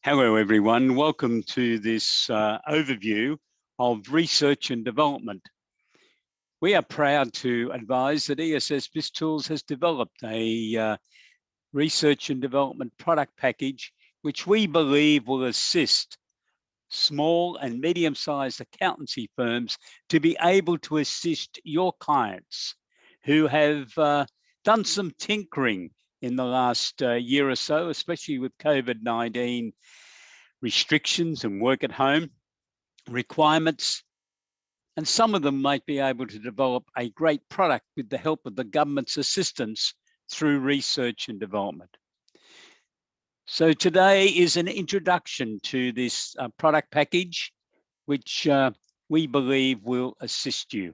Hello, everyone. Welcome to this overview of research and development. We are proud to advise that ESS BIZTOOLS has developed a research and development product package, which we believe will assist small and medium-sized accountancy firms to be able to assist your clients who have done some tinkering in the last year or so, especially with COVID-19 restrictions and work at home requirements. And some of them might be able to develop a great product with the help of the government's assistance through research and development. So today is an introduction to this product package, which we believe will assist you.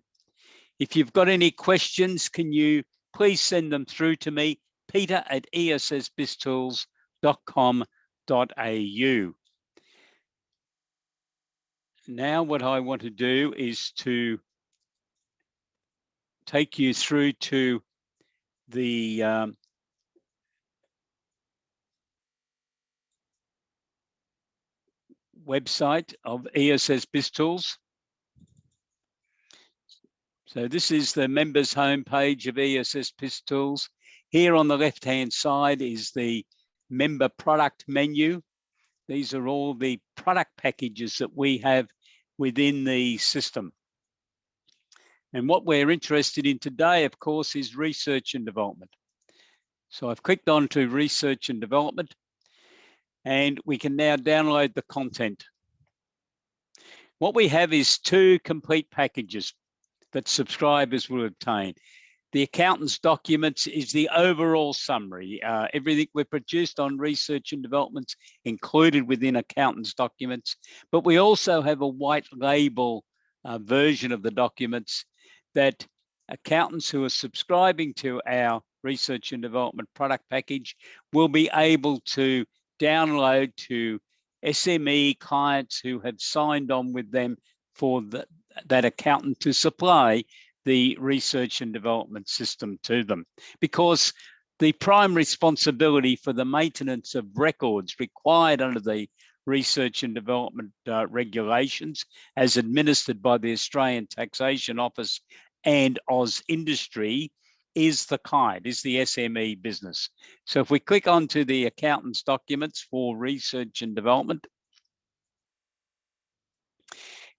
If you've got any questions, can you please send them through to me, peter@essbiztools.com.au. Now what I want to do is to take you through to the website of ESS BIZTOOLS. So this is the members homepage of ESS BIZTOOLS. Here on the left-hand side is the member product menu. These are all the product packages that we have within the system. And what we're interested in today, of course, is research and development. So I've clicked on to research and development, and we can now download the content. What we have is two complete packages that subscribers will obtain. The accountant's documents is the overall summary. Everything we've produced on research and development included within accountant's documents, but we also have a white label version of the documents that accountants who are subscribing to our research and development product package will be able to download to SME clients who have signed on with them for that accountant to supply the research and development system to them, because the prime responsibility for the maintenance of records required under the research and development regulations as administered by the Australian Taxation Office and Oz Industry is the client, is the SME business. So if we click onto the accountant's documents for research and development,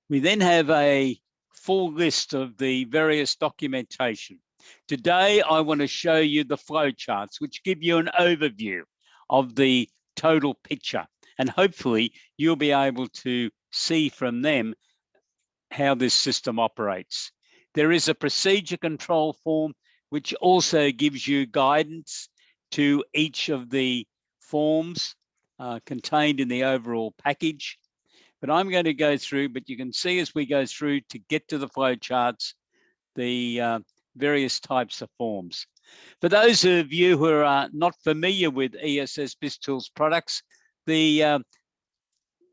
we then have a full list of the various documentation. Today, I want to show you the flow charts, which give you an overview of the total picture. And hopefully you'll be able to see from them how this system operates. There is a procedure control form, which also gives you guidance to each of the forms contained in the overall package. But I'm going to go through, but you can see as we go through to get to the flow charts, the various types of forms. For those of you who are not familiar with ESS BIZTOOLS products, the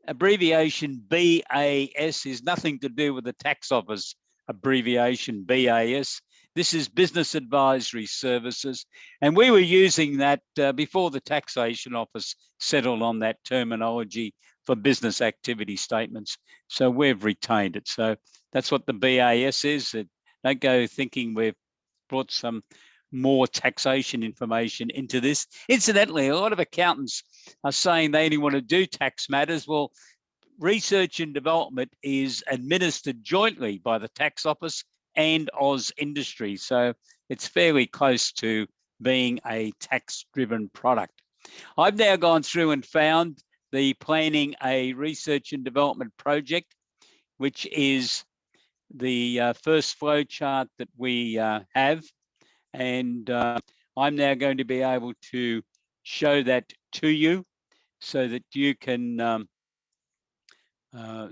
abbreviation BAS is nothing to do with the tax office abbreviation BAS. This is Business Advisory Services. And we were using that before the Taxation Office settled on that terminology for business activity statements. So we've retained it. So that's what the BAS is. Don't go thinking we've brought some more taxation information into this. Incidentally, a lot of accountants are saying they only want to do tax matters. Well, research and development is administered jointly by the Tax Office and Oz Industry. So it's fairly close to being a tax-driven product. I've now gone through and found the planning a research and development project, which is the first flow chart that we have. And I'm now going to be able to show that to you so that you can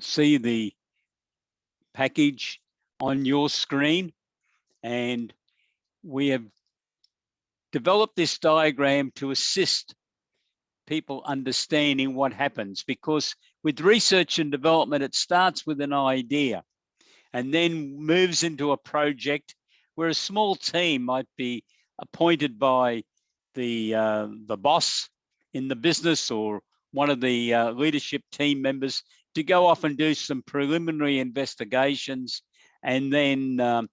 see the package on your screen. And we have developed this diagram to assist people understanding what happens, because with research and development, it starts with an idea and then moves into a project where a small team might be appointed by the boss in the business or one of the leadership team members to go off and do some preliminary investigations and then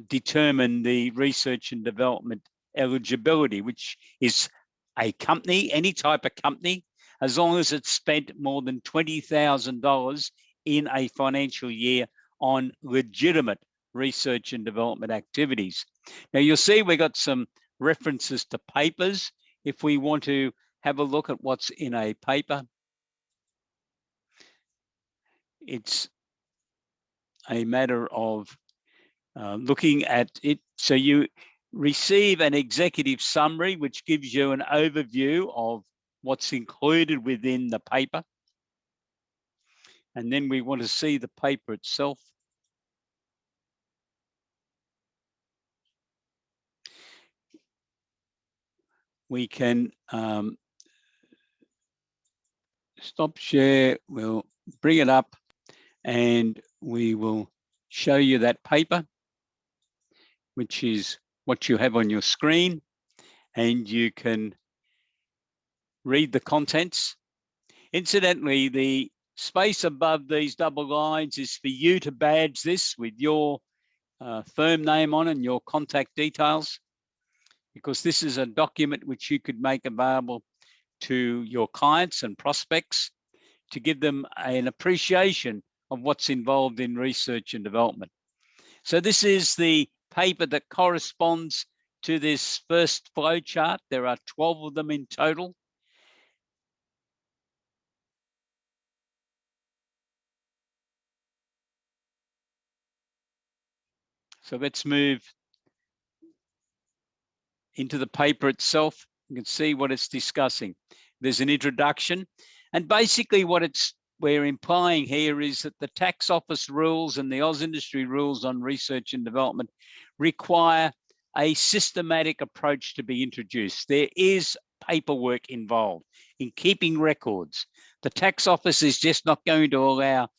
determine the research and development eligibility, which is a company, any type of company, as long as it's spent more than $20,000 in a financial year on legitimate research and development activities. Now you'll see we got some references to papers. If we want to have a look at what's in a paper, it's a matter of looking at it. So you receive an executive summary, which gives you an overview of what's included within the paper. And then we want to see the paper itself. We can stop share, we'll bring it up and we will show you that paper, which is what you have on your screen, and you can read the contents. Incidentally, the space above these double lines is for you to badge this with your firm name on and your contact details, because this is a document which you could make available to your clients and prospects to give them an appreciation of what's involved in research and development. So this is the paper that corresponds to this first flow chart. There are 12 of them in total. So let's move into the paper itself. You can see what it's discussing. There's an introduction, and basically what we're implying here is that the tax office rules and the Oz industry rules on research and development require a systematic approach to be introduced. There is paperwork involved in keeping records. The tax office is just not going to allow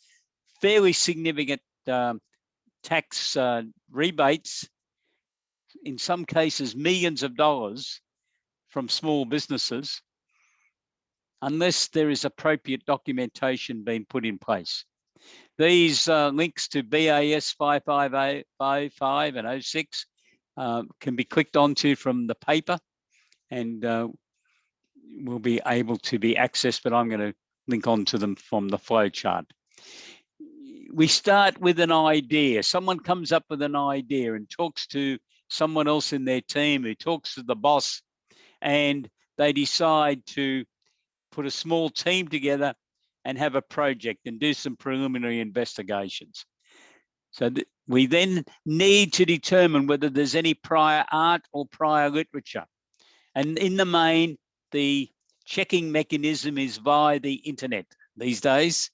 fairly significant tax rebates, in some cases millions of dollars, from small businesses, unless there is appropriate documentation being put in place. These links to BAS 555 and 06 can be clicked onto from the paper and will be able to be accessed, but I'm going to link onto them from the flow chart. We start with an idea. Someone comes up with an idea and talks to someone else in their team who talks to the boss, and they decide to put a small team together and have a project and do some preliminary investigations. So we then need to determine whether there's any prior art or prior literature. And in the main, the checking mechanism is via the internet these days,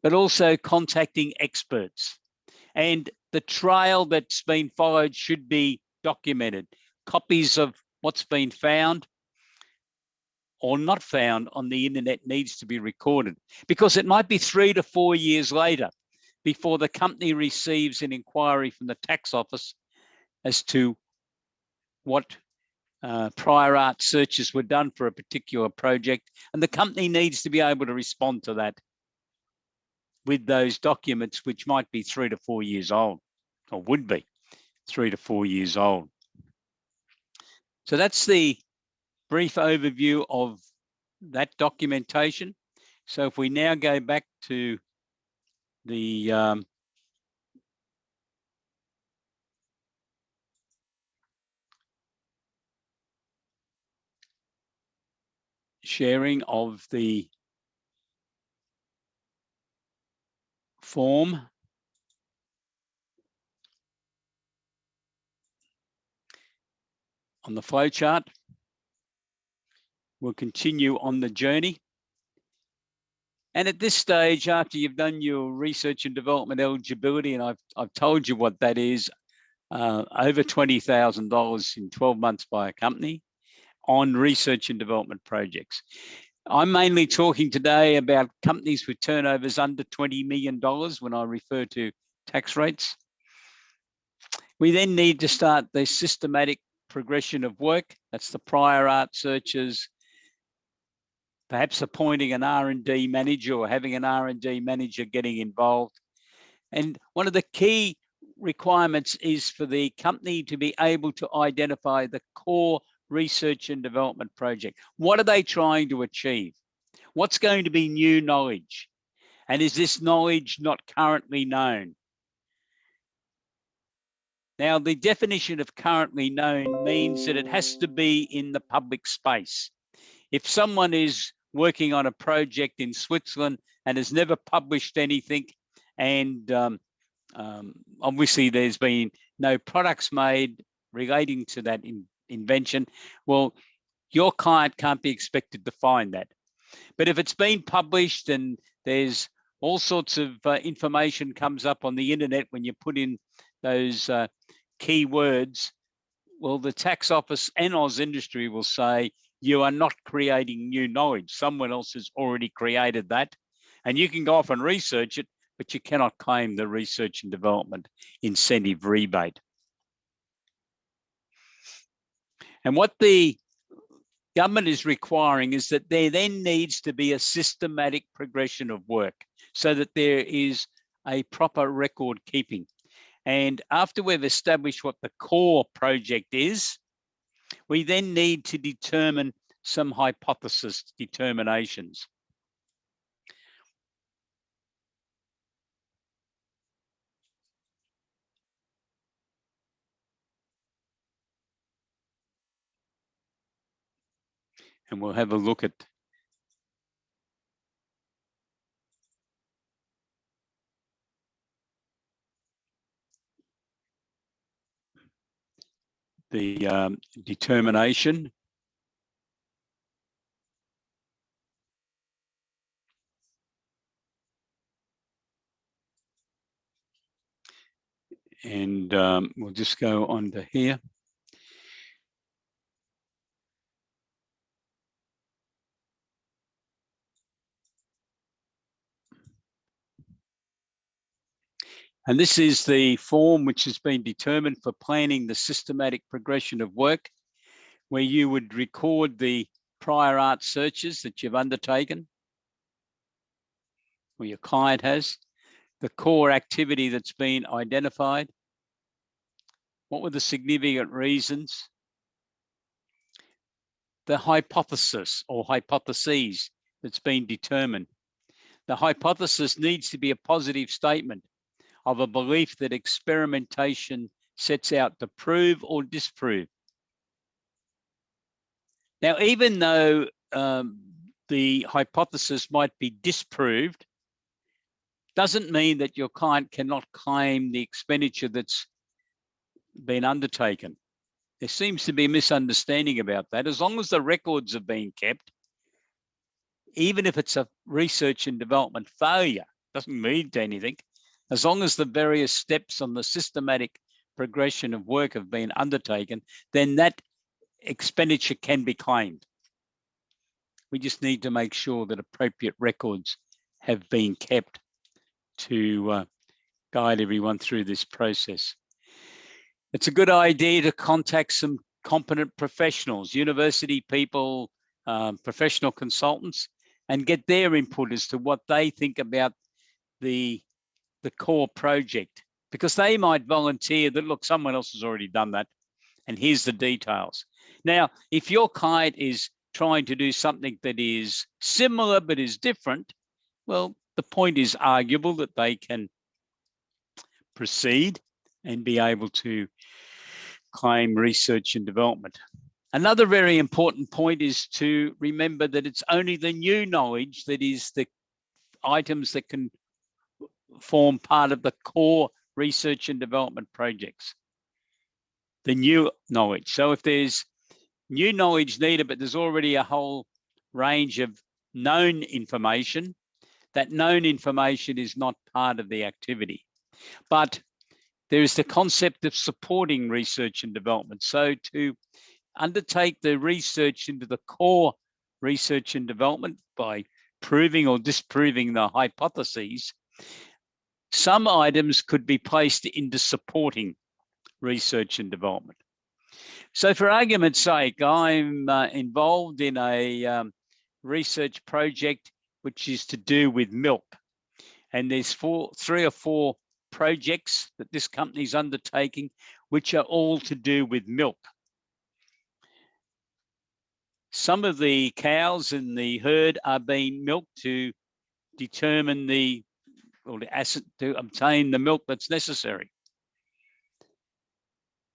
but also contacting experts. And the trail that's been followed should be documented. Copies of what's been found or not found on the internet needs to be recorded, because it might be 3 to 4 years later before the company receives an inquiry from the tax office as to what prior art searches were done for a particular project, and the company needs to be able to respond to that with those documents, which might be 3 to 4 years old, or would be 3 to 4 years old. So that's the brief overview of that documentation. So if we now go back to the sharing of the form, on the flow chart, we'll continue on the journey. And at this stage, after you've done your research and development eligibility, and I've told you what that is, over $20,000 in 12 months by a company on research and development projects. I'm mainly talking today about companies with turnovers under $20 million when I refer to tax rates. We then need to start the systematic progression of work. That's the prior art searches, perhaps appointing an R&D manager or having an R&D manager getting involved. And one of the key requirements is for the company to be able to identify the core research and development project. What are they trying to achieve? What's going to be new knowledge? And is this knowledge not currently known? Now, the definition of currently known means that it has to be in the public space. If someone is working on a project in Switzerland and has never published anything, and obviously there's been no products made relating to that invention, well, your client can't be expected to find that. But if it's been published and there's all sorts of information comes up on the internet when you put in those keywords, well, the tax office and Oz Industry will say, you are not creating new knowledge. Someone else has already created that. And you can go off and research it, but you cannot claim the research and development incentive rebate. And what the government is requiring is that there then needs to be a systematic progression of work so that there is a proper record keeping. And after we've established what the core project is, we then need to determine some hypothesis determinations. And we'll have a look at the determination. And we'll just go on to here. And this is the form which has been determined for planning the systematic progression of work, where you would record the prior art searches that you've undertaken, or your client has, the core activity that's been identified, what were the significant reasons, the hypothesis or hypotheses that's been determined. The hypothesis needs to be a positive statement of a belief that experimentation sets out to prove or disprove. Now, even though the hypothesis might be disproved, doesn't mean that your client cannot claim the expenditure that's been undertaken. There seems to be a misunderstanding about that. As long as the records have been kept, even if it's a research and development failure, doesn't mean to anything. As long as the various steps on the systematic progression of work have been undertaken, then that expenditure can be claimed. We just need to make sure that appropriate records have been kept to guide everyone through this process. It's a good idea to contact some competent professionals, university people, professional consultants, and get their input as to what they think about the core project, because they might volunteer that, look, someone else has already done that, and here's the details. Now, if your client is trying to do something that is similar but is different, well, the point is arguable that they can proceed and be able to claim research and development. Another very important point is to remember that it's only the new knowledge that is the items that can form part of the core research and development projects. The new knowledge. So if there's new knowledge needed, but there's already a whole range of known information, that known information is not part of the activity. But there is the concept of supporting research and development. So to undertake the research into the core research and development by proving or disproving the hypotheses, some items could be placed into supporting research and development. So for argument's sake, I'm involved in a research project which is to do with milk. And there's three or four projects that this company is undertaking, which are all to do with milk. Some of the cows in the herd are being milked to determine the acid to obtain the milk that's necessary.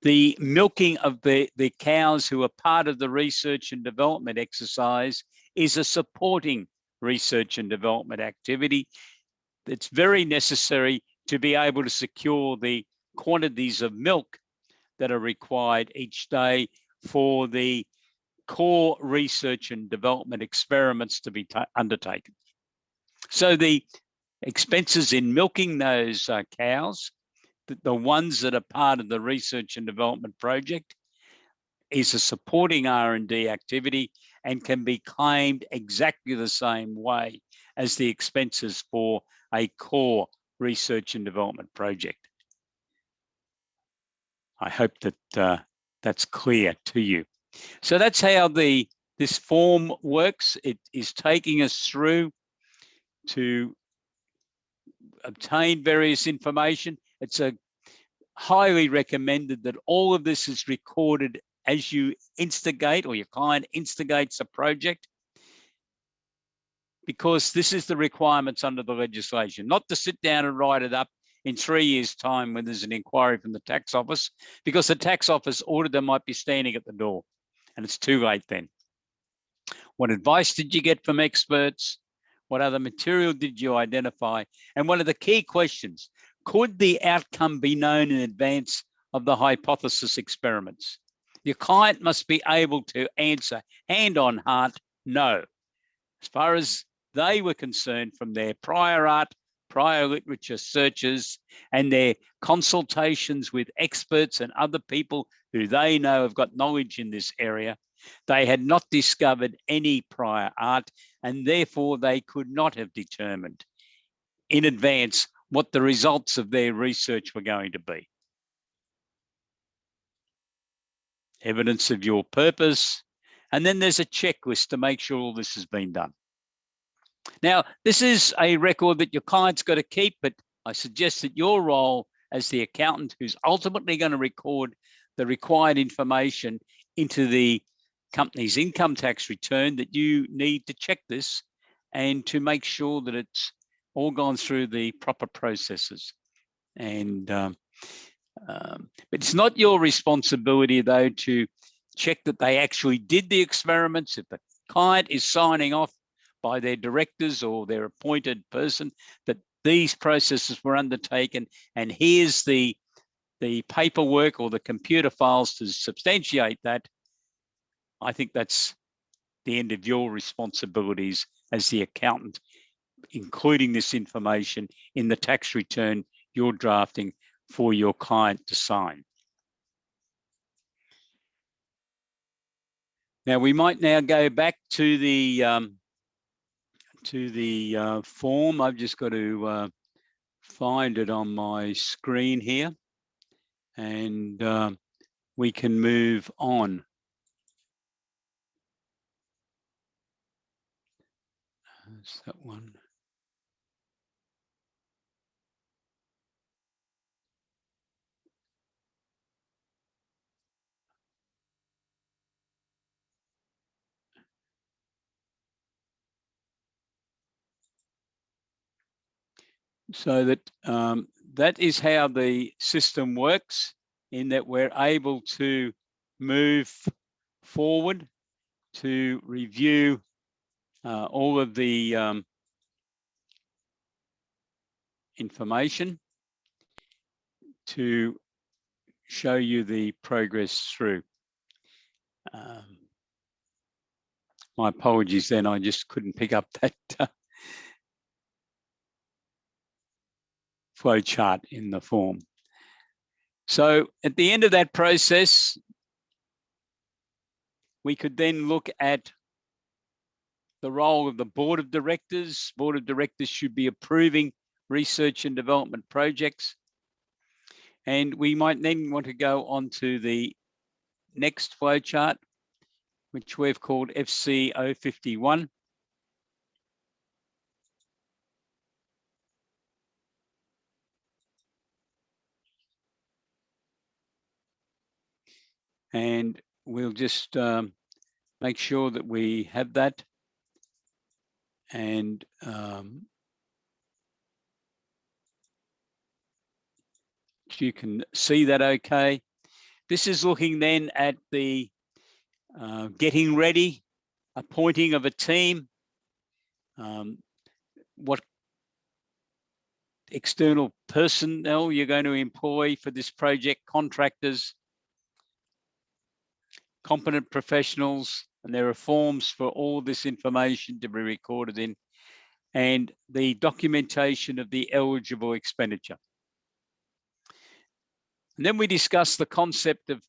The milking of the cows who are part of the research and development exercise is a supporting research and development activity that's very necessary to be able to secure the quantities of milk that are required each day for the core research and development experiments to be undertaken. So the expenses in milking those cows, the ones that are part of the research and development project, is a supporting R&D activity and can be claimed exactly the same way as the expenses for a core research and development project. I hope that that's clear to you. So that's how this form works. It is taking us through to obtain various information. It's highly recommended that all of this is recorded as you instigate, or your client instigates a project, because this is the requirements under the legislation, not to sit down and write it up in 3 years' time when there's an inquiry from the tax office, because the tax office auditor might be standing at the door and it's too late then. What advice did you get from experts? What other material did you identify? And one of the key questions, could the outcome be known in advance of the hypothesis experiments? Your client must be able to answer hand on heart, no. As far as they were concerned, from their prior art, prior literature searches, and their consultations with experts and other people who they know have got knowledge in this area, they had not discovered any prior art, and therefore they could not have determined in advance what the results of their research were going to be. Evidence of your purpose, and then there's a checklist to make sure all this has been done. Now, this is a record that your client's got to keep, but I suggest that your role as the accountant who's ultimately going to record the required information into the company's income tax return, that you need to check this and to make sure that it's all gone through the proper processes. And but it's not your responsibility, though, to check that they actually did the experiments. If the client is signing off by their directors or their appointed person that these processes were undertaken, and here's the paperwork or the computer files to substantiate that, I think that's the end of your responsibilities as the accountant, including this information in the tax return you're drafting for your client to sign. Now, we might now go back to the form. I've just got to find it on my screen here, and we can move on. That's that one. So that that is how the system works, in that we're able to move forward to review all of the information to show you the progress through. My apologies then, I just couldn't pick up that flow chart in the form. So at the end of that process, we could then look at the role of the board of directors. Board of directors should be approving research and development projects. And we might then want to go on to the next flow chart, which we've called FC 051. And we'll just make sure that we have that. And you can see that okay. This is looking then at the getting ready, appointing of a team, what external personnel you're going to employ for this project, contractors, competent professionals, and there are forms for all this information to be recorded in, and the documentation of the eligible expenditure. And then we discuss the concept of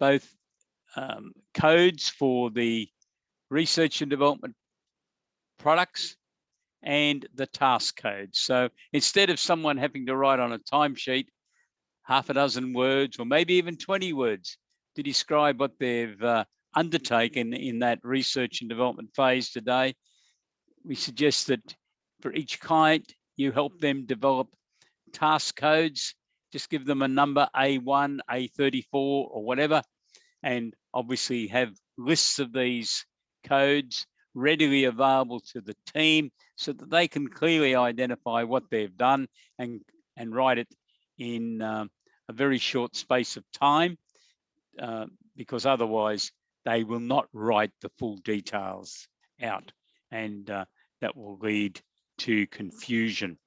both codes for the research and development products and the task codes. So instead of someone having to write on a timesheet half a dozen words or maybe even 20 words to describe what they've undertaken in that research and development phase today, we suggest that for each client, you help them develop task codes. Just give them a number, A1, A34 or whatever, and obviously have lists of these codes readily available to the team so that they can clearly identify what they've done and write it in a very short space of time, because otherwise they will not write the full details out, and that will lead to confusion.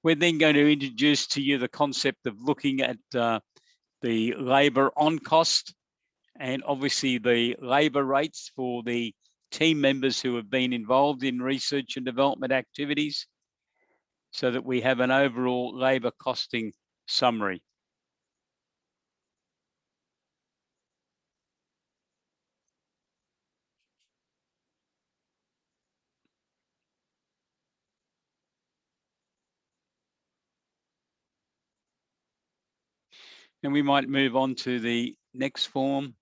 We're then going to introduce to you the concept of looking at the labour on cost, and obviously the labour rates for the team members who have been involved in research and development activities, so that we have an overall labour costing summary. And we might move on to the next form.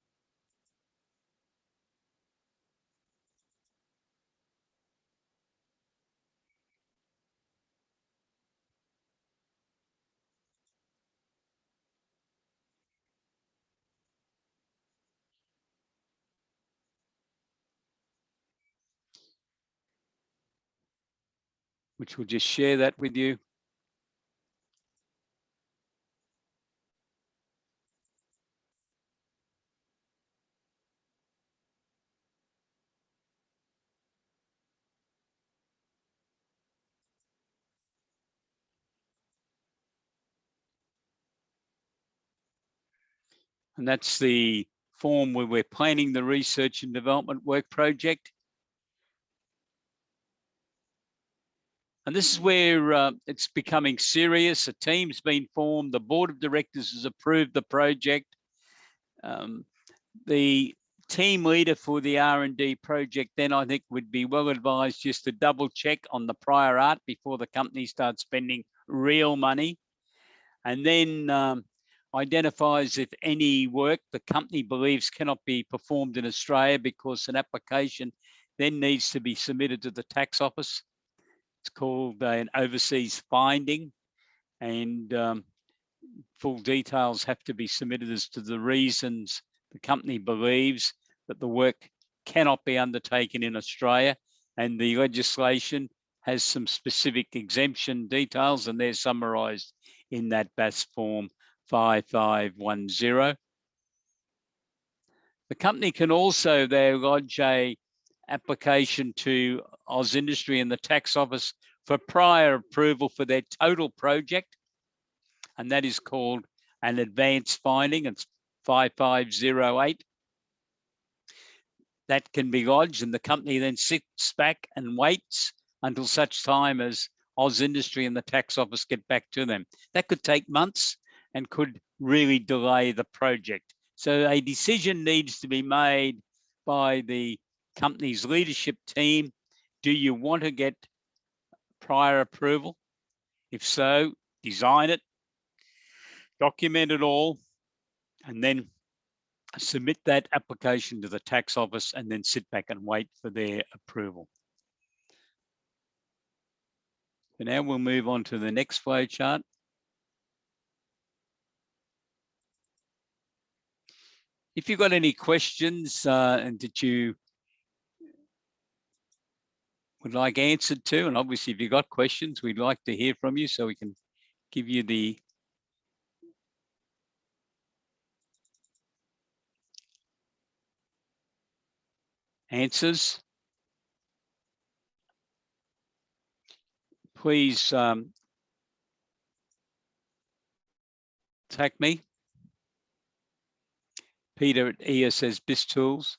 Which will just share that with you. And that's the form where we're planning the research and development work project. And this is where it's becoming serious. A team's been formed. The board of directors has approved the project. The team leader for the R&D project then, I think, would be well advised just to double check on the prior art before the company starts spending real money. And then identifies if any work the company believes cannot be performed in Australia, because an application then needs to be submitted to the tax office. It's called an overseas finding, and full details have to be submitted as to the reasons the company believes that the work cannot be undertaken in Australia, and the legislation has some specific exemption details, and they're summarised in that BAS form 5510. The company can also there lodge a application to AusIndustry and the tax office for prior approval for their total project, and that is called an advanced finding. It's 5508. That can be lodged, and the company then sits back and waits until such time as AusIndustry and the tax office get back to them. That could take months and could really delay the project. So a decision needs to be made by the company's leadership team. Do you want to get prior approval? If so, design it, document it all, and then submit that application to the tax office, and then sit back and wait for their approval. So now we'll move on to the next flow chart. If you've got any questions and that you would like answered to, and obviously if you've got questions, we'd like to hear from you so we can give you the answers. Please contact me, Peter at ESS BIZTOOLS,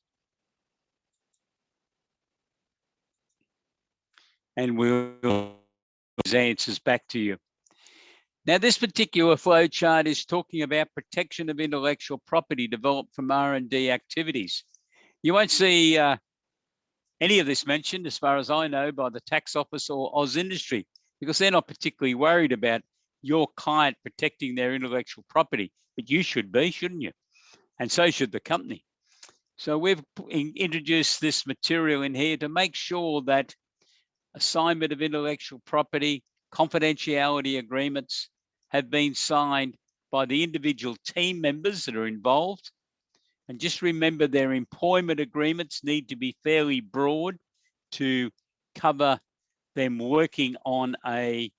and we'll answers back to you. Now, this particular flow chart is talking about protection of intellectual property developed from R&D activities. You won't see any of this mentioned, as far as I know, by the tax office or Oz Industry, because they're not particularly worried about your client protecting their intellectual property, but you should be, shouldn't you? And so should the company. So we've introduced this material in here to make sure that assignment of intellectual property, confidentiality agreements have been signed by the individual team members that are involved. And just remember, their employment agreements need to be fairly broad to cover them working on a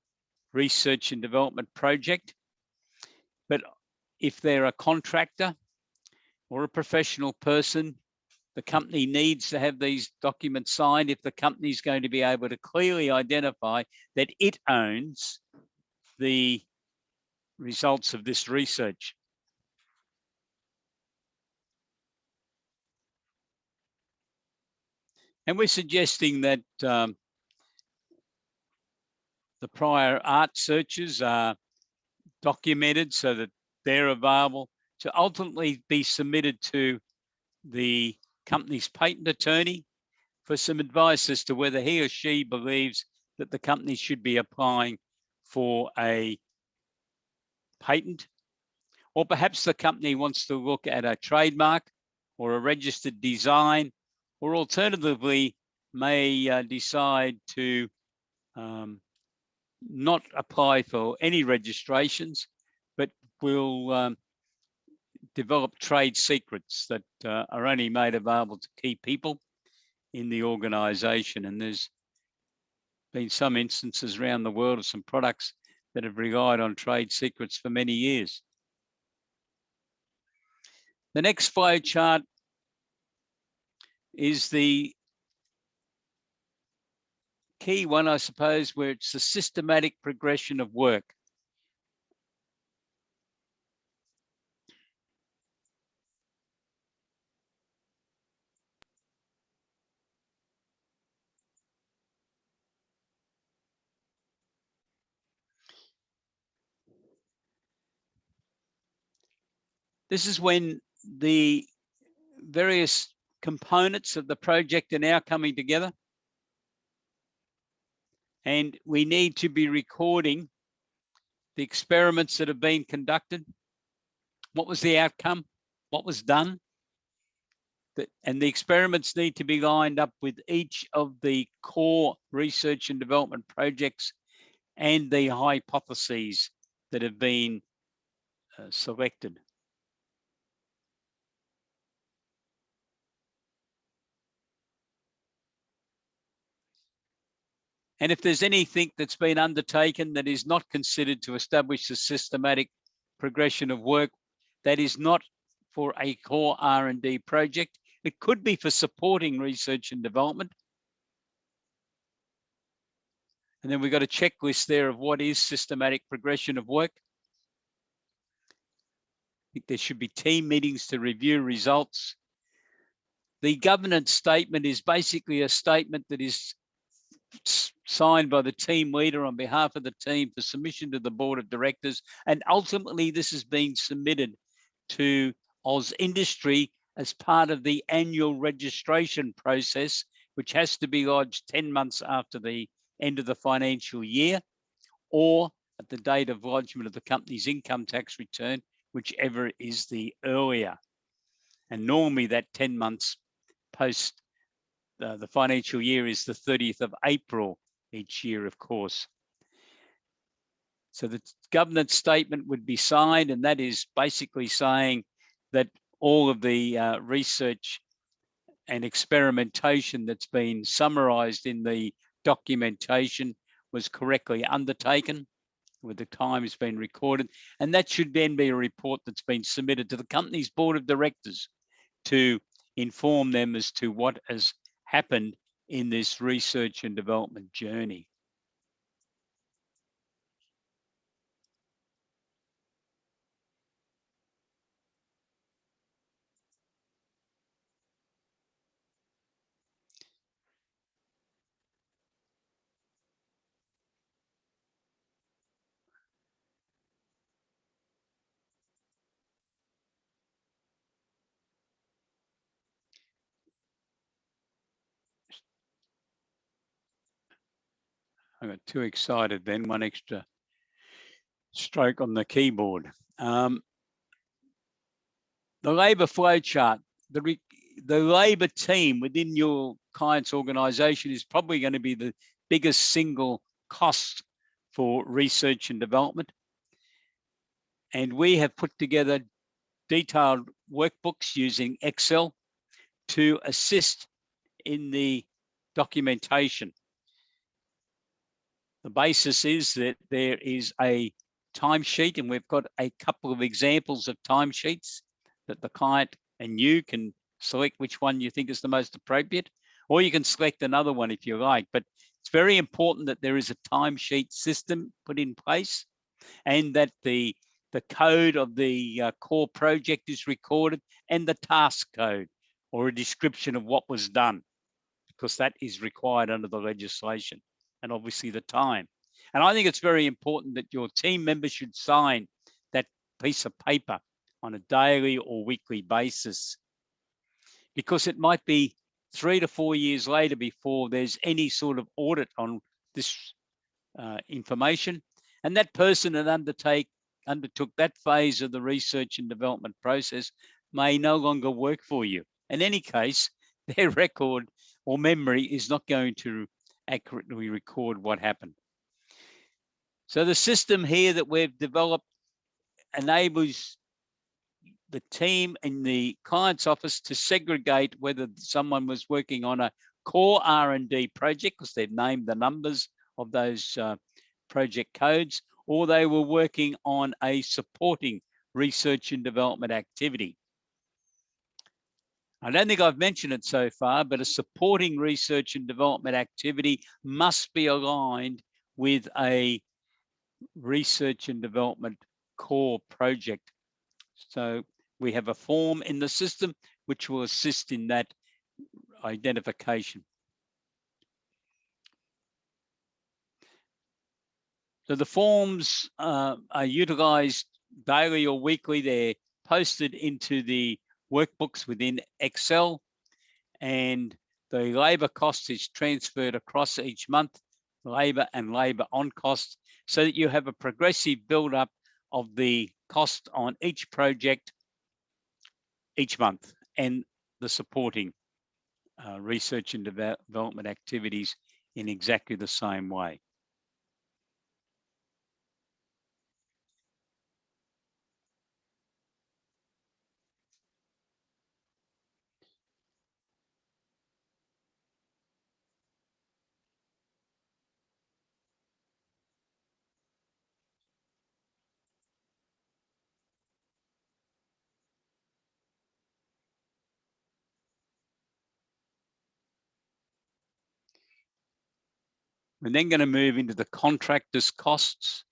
research and development project. But if they're a contractor or a professional person, the company needs to have these documents signed if the company is going to be able to clearly identify that it owns the results of this research. And we're suggesting that the prior art searches are documented so that they're available to ultimately be submitted to the company's patent attorney for some advice as to whether he or she believes that the company should be applying for a patent, or perhaps the company wants to look at a trademark or a registered design, or alternatively may decide to not apply for any registrations, but will develop trade secrets that are only made available to key people in the organization. And there's been some instances around the world of some products that have relied on trade secrets for many years. The next flow chart is the key one, I suppose, where it's the systematic progression of work. This is when the various components of the project are now coming together, and we need to be recording the experiments that have been conducted. What was the outcome? What was done? And the experiments need to be lined up with each of the core research and development projects and the hypotheses that have been selected. And if there's anything that's been undertaken that is not considered to establish a systematic progression of work, that is not for a core R&D project. It could be for supporting research and development. And then we've got a checklist there of what is systematic progression of work. I think there should be team meetings to review results. The governance statement is basically a statement that is signed by the team leader on behalf of the team for submission to the board of directors. And ultimately, this is being submitted to Oz Industry as part of the annual registration process, which has to be lodged 10 months after the end of the financial year, or at the date of lodgement of the company's income tax return, whichever is the earlier. And normally that 10 months post the financial year is the 30th of April each year, of course. So the governance statement would be signed, and that is basically saying that all of the research and experimentation that's been summarized in the documentation was correctly undertaken, with the time has been recorded, and that should then be a report that's been submitted to the company's board of directors to inform them as to what has happened in this research and development journey. I got too excited then, one extra stroke on the keyboard. The labour flow chart, the labour team within your client's organisation is probably going to be the biggest single cost for research and development. And we have put together detailed workbooks using Excel to assist in the documentation. The basis is that there is a timesheet, and we've got a couple of examples of timesheets that the client and you can select which one you think is the most appropriate, or you can select another one if you like. But it's very important that there is a timesheet system put in place, and that the code of the core project is recorded, and the task code or a description of what was done, because that is required under the legislation, and obviously the time. And I think it's very important that your team members should sign that piece of paper on a daily or weekly basis, because it might be 3 to 4 years later before there's any sort of audit on this information. And that person that undertook that phase of the research and development process may no longer work for you. In any case, their record or memory is not going to accurately record what happened. So the system here that we've developed enables the team in the client's office to segregate whether someone was working on a core R&D project, because they've named the numbers of those project codes, or they were working on a supporting research and development activity. I don't think I've mentioned it so far, but a supporting research and development activity must be aligned with a research and development core project. So we have a form in the system which will assist in that identification. So the forms are utilized daily or weekly. They're posted into the workbooks within Excel, and the labour cost is transferred across each month, labour and labour on cost, so that you have a progressive build-up of the cost on each project each month, and the supporting research and development activities in exactly the same way. We're then going to move into the contractors' costs.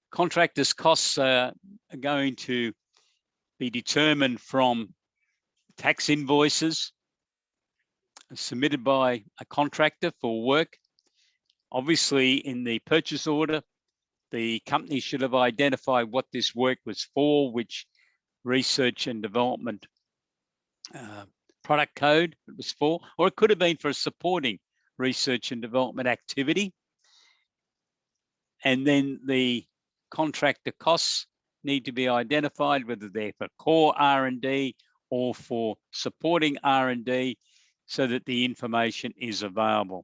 Contractors' costs are going to be determined from tax invoices submitted by a contractor for work. Obviously, in the purchase order, the company should have identified what this work was for, which research and development product code it was for, or it could have been for a supporting research and development activity. And then the contractor costs need to be identified, whether they're for core R&D or for supporting R&D, so that the information is available.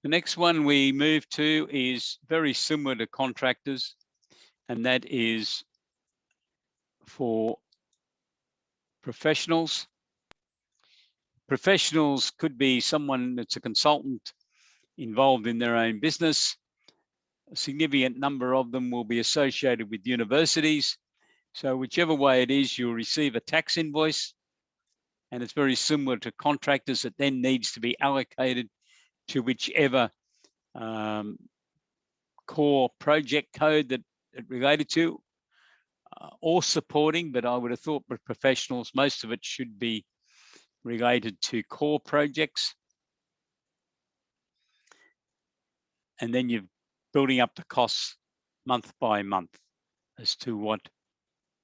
The next one we move to is very similar to contractors, and that is for professionals. Professionals could be someone that's a consultant involved in their own business. A significant number of them will be associated with universities. So whichever way it is, you'll receive a tax invoice, and it's very similar to contractors that then needs to be allocated to whichever core project code that it related to, or supporting, but I would have thought with professionals, most of it should be related to core projects. And then you're building up the costs month by month as to what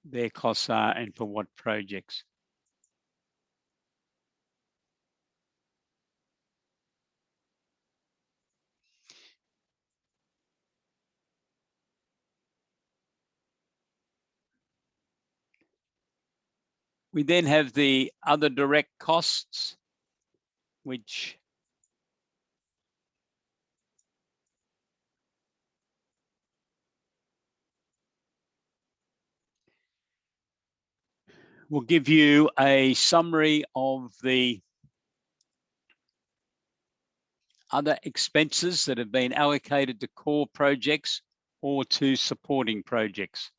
their costs are and for what projects. We then have the other direct costs, which will give you a summary of the other expenses that have been allocated to core projects or to supporting projects.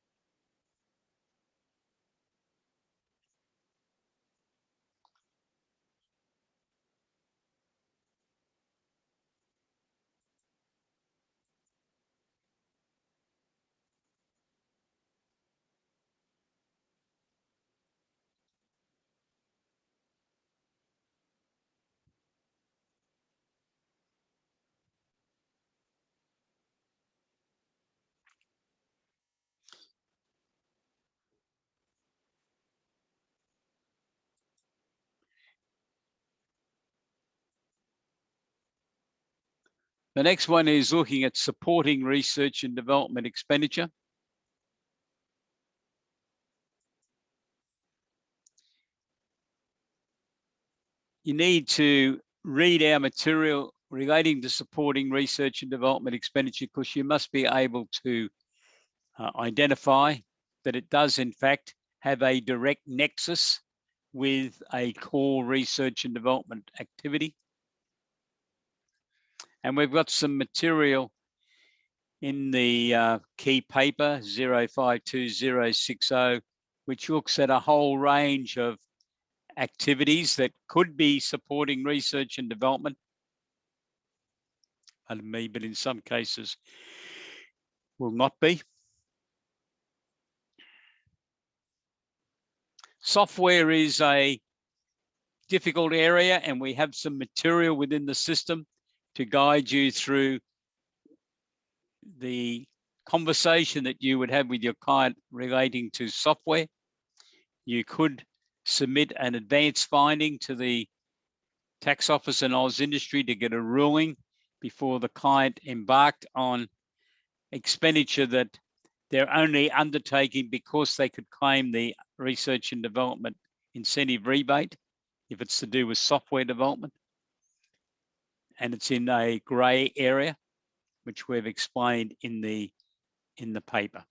The next one is looking at supporting research and development expenditure. You need to read our material relating to supporting research and development expenditure, because you must be able to identify that it does in fact have a direct nexus with a core research and development activity. And we've got some material in the key paper 052060, which looks at a whole range of activities that could be supporting research and development. Pardon me, but in some cases will not be. Software is a difficult area, and we have some material within the system to guide you through the conversation that you would have with your client relating to software. You could submit an advance finding to the tax office in Oz Industry to get a ruling before the client embarked on expenditure that they're only undertaking because they could claim the research and development incentive rebate if it's to do with software development. And it's in a grey area, which we've explained in the paper.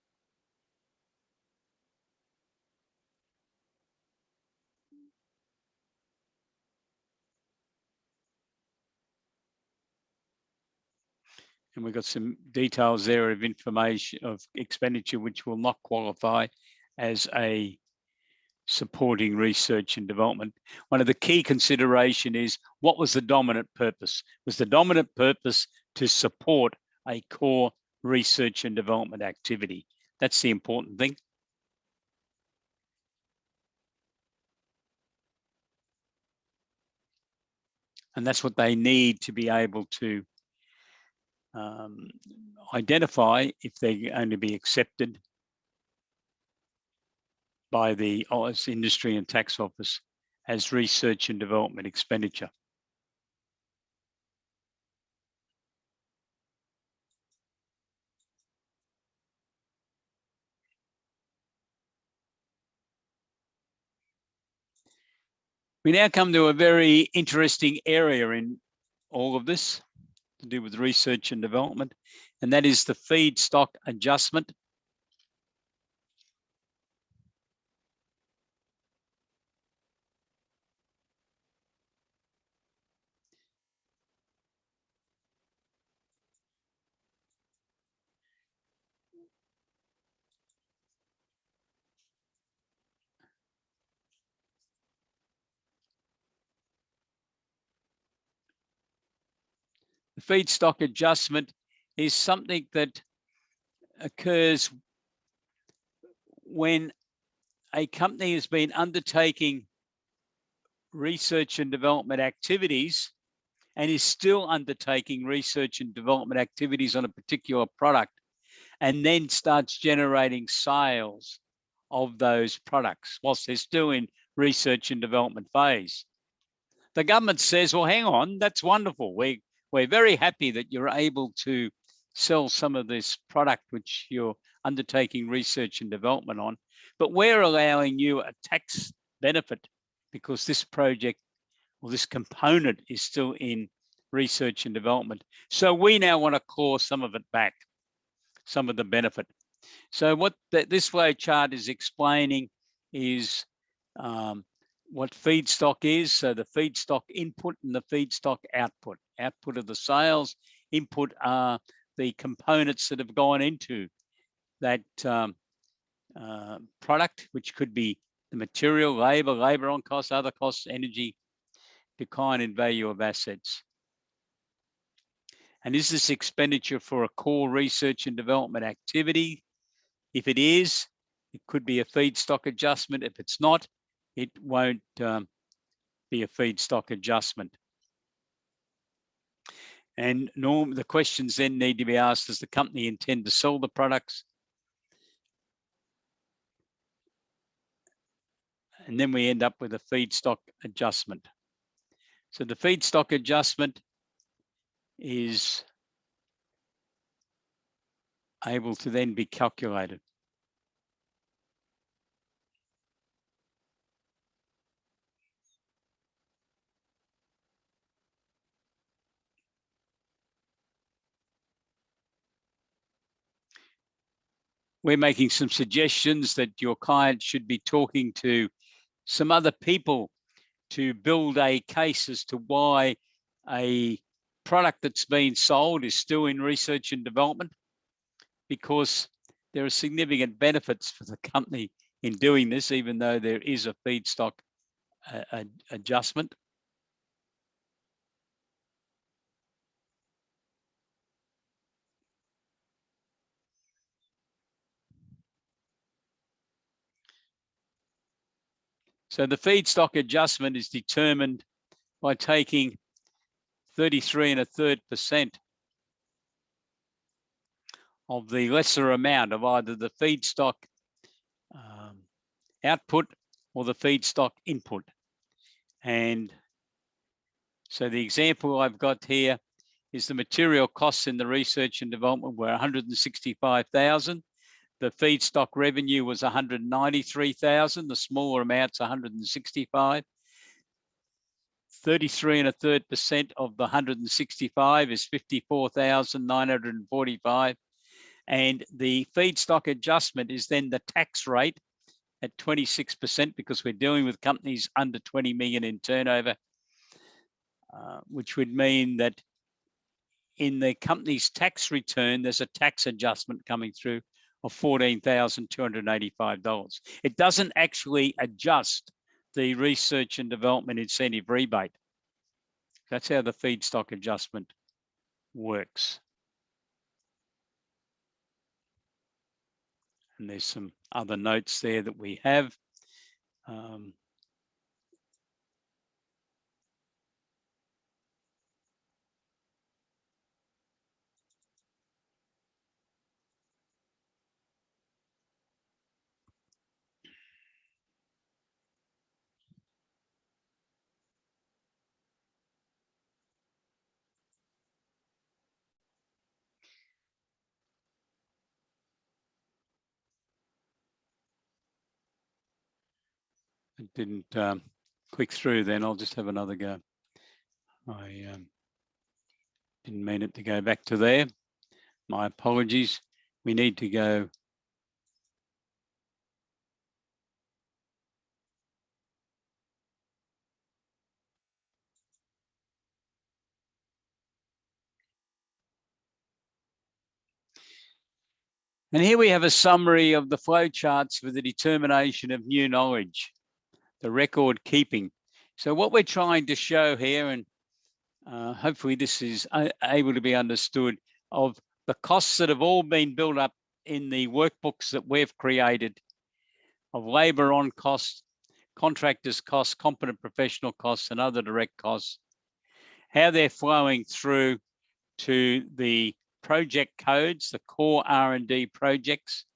And we've got some details there of information of expenditure which will not qualify as a supporting research and development. One of the key consideration is, what was the dominant purpose? Was the dominant purpose to support a core research and development activity. That's the important thing. And that's what they need to be able to identify if they're going to be accepted by the Industry and Tax Office as research and development expenditure. We now come to a very interesting area in all of this to do with research and development, and that is the feedstock adjustment. The feedstock adjustment is something that occurs when a company has been undertaking research and development activities and is still undertaking research and development activities on a particular product, and then starts generating sales of those products whilst they're still in research and development phase. The government says, well, hang on, that's wonderful. We're very happy that you're able to sell some of this product which you're undertaking research and development on, but we're allowing you a tax benefit because this project or this component is still in research and development. So we now want to claw some of it back, some of the benefit. So what this flow chart is explaining is what feedstock is. So the feedstock input and the feedstock output. Output of the sales, input are the components that have gone into that product, which could be the material, labor on costs, other costs, energy, decline in value of assets. And is this expenditure for a core research and development activity? If it is, it could be a feedstock adjustment. If it's not, it won't be a feedstock adjustment. And the questions then need to be asked, does the company intend to sell the products? And then we end up with a feedstock adjustment. So the feedstock adjustment is able to then be calculated. We're making some suggestions that your client should be talking to some other people to build a case as to why a product that's been sold is still in research and development, because there are significant benefits for the company in doing this, even though there is a feedstock adjustment. So the feedstock adjustment is determined by taking 33 1/3% of the lesser amount of either the feedstock output or the feedstock input. And so the example I've got here is the material costs in the research and development were 165,000. The feedstock revenue was 193,000. The smaller amount's 165. 33 1/3% of the 165 is 54,945. And the feedstock adjustment is then the tax rate at 26%, because we're dealing with companies under 20 million in turnover, which would mean that in the company's tax return, there's a tax adjustment coming through of $14,285. It doesn't actually adjust the research and development incentive rebate. That's how the feedstock adjustment works. And there's some other notes there that we have. It didn't click through then. I'll just have another go. I didn't mean it to go back to there. My apologies. We need to go. And here we have a summary of the flowcharts for the determination of new knowledge, the record keeping. So what we're trying to show here, and hopefully this is able to be understood, of the costs that have all been built up in the workbooks that we've created of labour on costs, contractors costs, competent professional costs, and other direct costs, how they're flowing through to the project codes, the core R&D projects,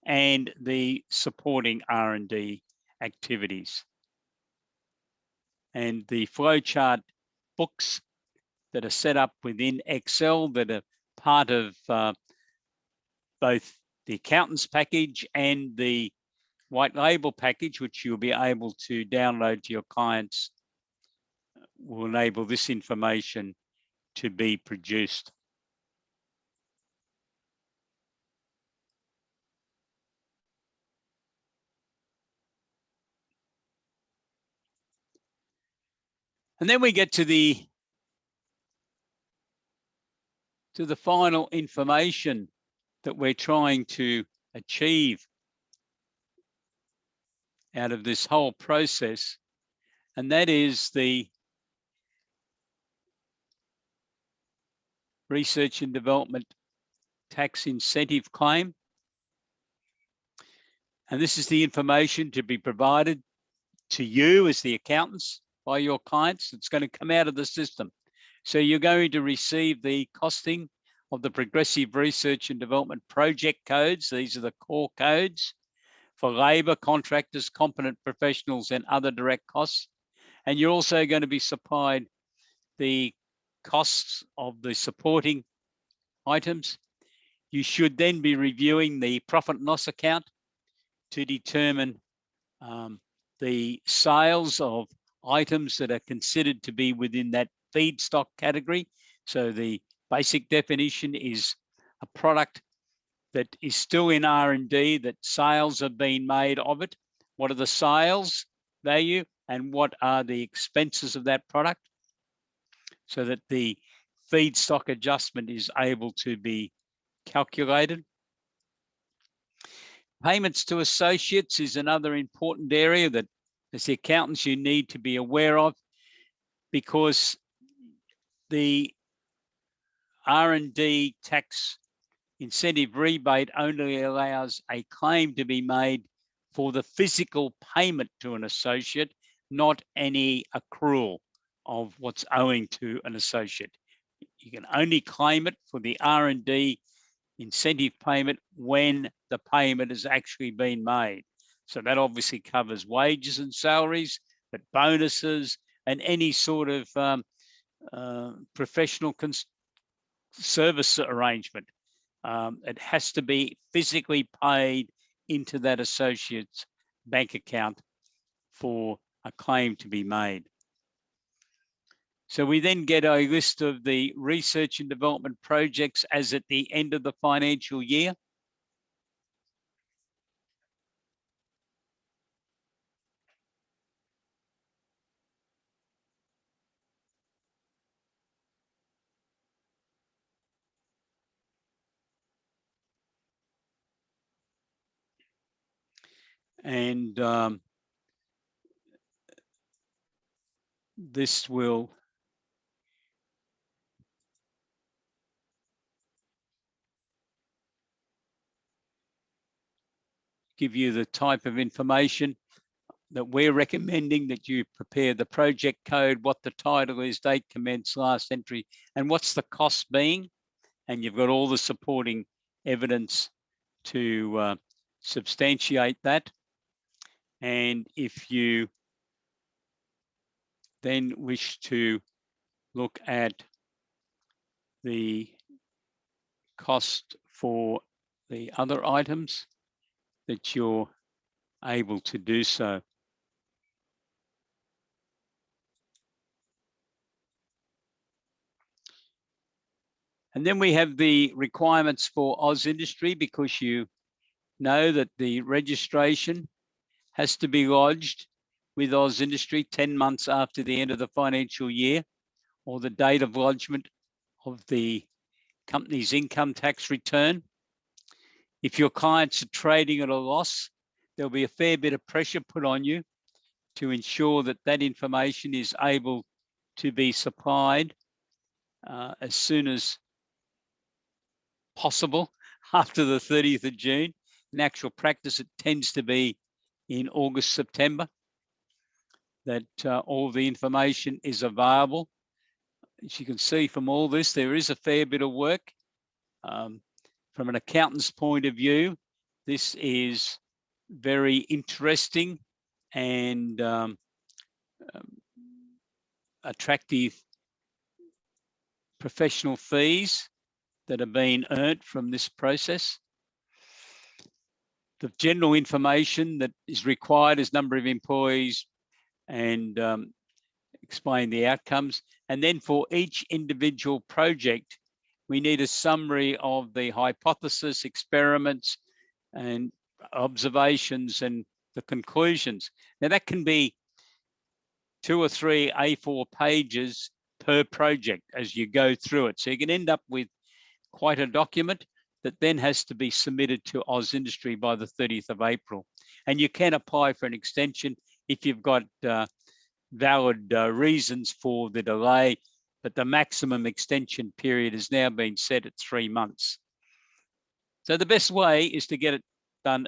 and the supporting R&D activities. And the flowchart books that are set up within Excel that are part of both the accountant's package and the white label package, which you'll be able to download to your clients, will enable this information to be produced. And then we get to the final information that we're trying to achieve out of this whole process, and that is the research and development tax incentive claim. And this is the information to be provided to you as the accountants by your clients. It's going to come out of the system. So you're going to receive the costing of the progressive research and development project codes. These are the core codes for labour, contractors, competent professionals, and other direct costs. And you're also going to be supplied the costs of the supporting items. You should then be reviewing the profit and loss account to determine the sales of items that are considered to be within that feedstock category. So the basic definition is a product that is still in R&D, that sales have been made of it. What are the sales value and what are the expenses of that product? So that the feedstock adjustment is able to be calculated. Payments to associates is another important area that as the accountants you need to be aware of, because the R&D tax incentive rebate only allows a claim to be made for the physical payment to an associate, not any accrual of what's owing to an associate. You can only claim it for the R&D incentive payment when the payment has actually been made. So that obviously covers wages and salaries, but bonuses and any sort of professional service arrangement. It has to be physically paid into that associate's bank account for a claim to be made. So we then get a list of the research and development projects as at the end of the financial year. And this will give you the type of information that we're recommending, that you prepare the project code, what the title is, date commenced, last entry, and what's the cost being. And you've got all the supporting evidence to substantiate that. And if you then wish to look at the cost for the other items, that you're able to do so. And then we have the requirements for Oz Industry, because you know that the registration has to be lodged with Oz Industry 10 months after the end of the financial year, or the date of lodgement of the company's income tax return. If your clients are trading at a loss, there'll be a fair bit of pressure put on you to ensure that that information is able to be supplied as soon as possible after the 30th of June. In actual practice, it tends to be in August, September that all the information is available. As you can see from all this, there is a fair bit of work. From an accountant's point of view, this is very interesting and attractive professional fees that are being earned from this process. The general information that is required is number of employees and explain the outcomes. And then for each individual project, we need a summary of the hypothesis, experiments, and observations and the conclusions. Now that can be 2 or 3 A4 pages per project as you go through it. So you can end up with quite a document that then has to be submitted to Oz Industry by the 30th of April. And you can apply for an extension if you've got valid reasons for the delay, but the maximum extension period has now been set at 3 months. So the best way is to get it done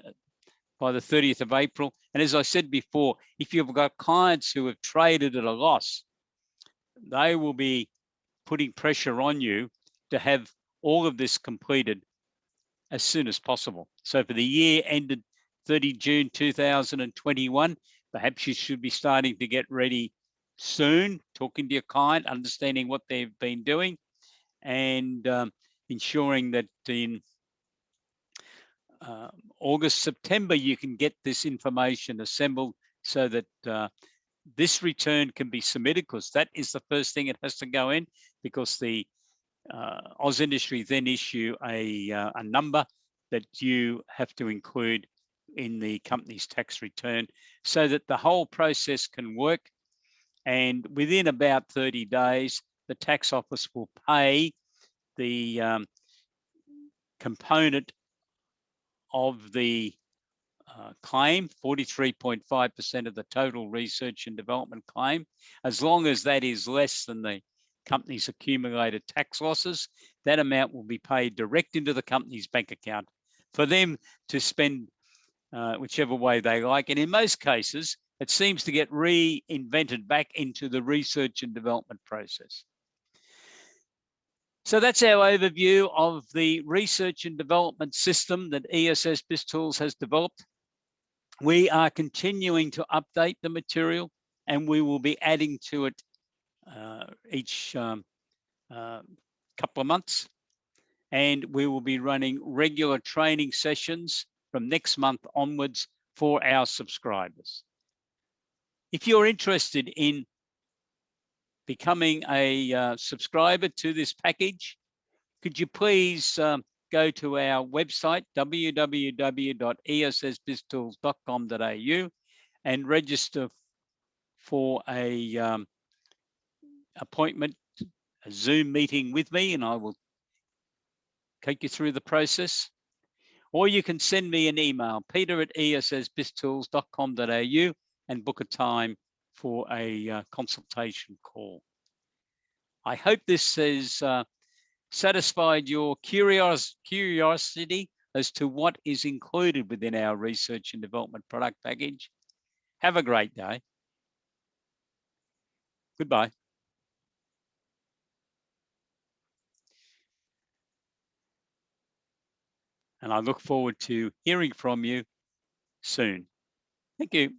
by the 30th of April. And as I said before, if you've got clients who have traded at a loss, they will be putting pressure on you to have all of this completed as soon as possible. So for the year ended 30 June 2021, perhaps you should be starting to get ready soon, talking to your client, understanding what they've been doing, and ensuring that in August, September, you can get this information assembled so that this return can be submitted, because that is the first thing it has to go in, because the Oz Industry then issue a number that you have to include in the company's tax return, so that the whole process can work. And within about 30 days, the tax office will pay the component of the claim, 43.5% of the total research and development claim, as long as that is less than the company's accumulated tax losses. That amount will be paid direct into the company's bank account for them to spend whichever way they like. And in most cases, it seems to get reinvented back into the research and development process. So that's our overview of the research and development system that ESS BIZTOOLS has developed. We are continuing to update the material, and we will be adding to it each couple of months. And we will be running regular training sessions from next month onwards for our subscribers. If you're interested in becoming a subscriber to this package, could you please go to our website, www.essbiztools.com.au, and register for a appointment, a Zoom meeting with me, and I will take you through the process. Or you can send me an email, peter@essbiztools.com.au, and book a time for a consultation call. I hope this has satisfied your curiosity as to what is included within our research and development product package. Have a great day. Goodbye. And I look forward to hearing from you soon. Thank you.